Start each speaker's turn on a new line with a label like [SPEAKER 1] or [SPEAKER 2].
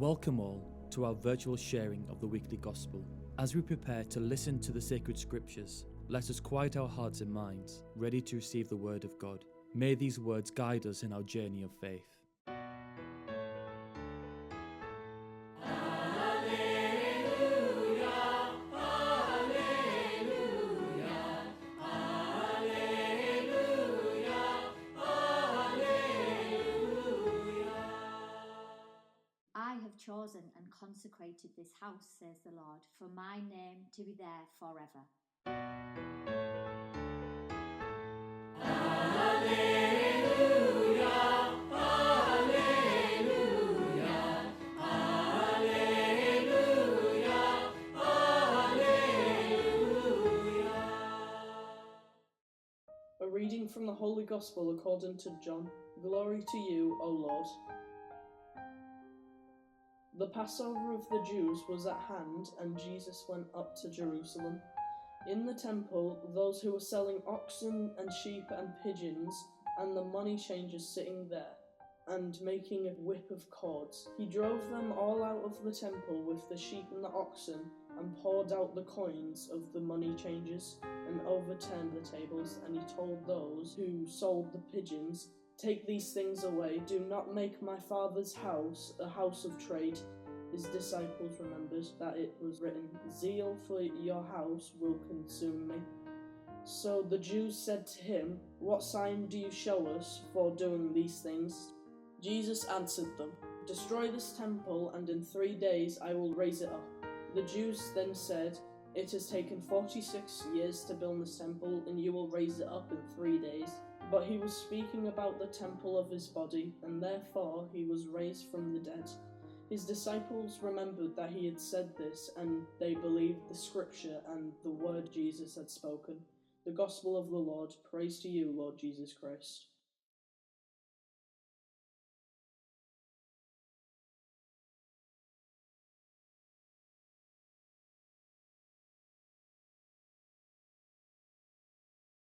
[SPEAKER 1] Welcome all to our virtual sharing of the weekly gospel. As we prepare to listen to the sacred scriptures, let us quiet our hearts and minds, ready to receive the word of God. May these words guide us in our journey of faith.
[SPEAKER 2] I have chosen and consecrated this house, says the Lord, for my name to be there forever.
[SPEAKER 3] A reading from the Holy Gospel according to John. Glory to you, O Lord. The Passover of the Jews was at hand, and Jesus went up to Jerusalem. In the temple, those who were selling oxen and sheep and pigeons, and the money changers sitting there, and making a whip of cords. He drove them all out of the temple with the sheep and the oxen, and poured out the coins of the money changers, and overturned the tables. And he told those who sold the pigeons, "Take these things away. Do not make my Father's house a house of trade." His disciples remembered that it was written, "Zeal for your house will consume me." So the Jews said to him, "What sign do you show us for doing these things?" Jesus answered them, "Destroy this temple, and in 3 days I will raise it up." The Jews then said, "It has taken 46 years to build this temple, and you will raise it up in 3 days." But he was speaking about the temple of his body, and therefore he was raised from the dead. His disciples remembered that he had said this, and they believed the scripture and the word Jesus had spoken. The Gospel of the Lord. Praise to you, Lord Jesus Christ.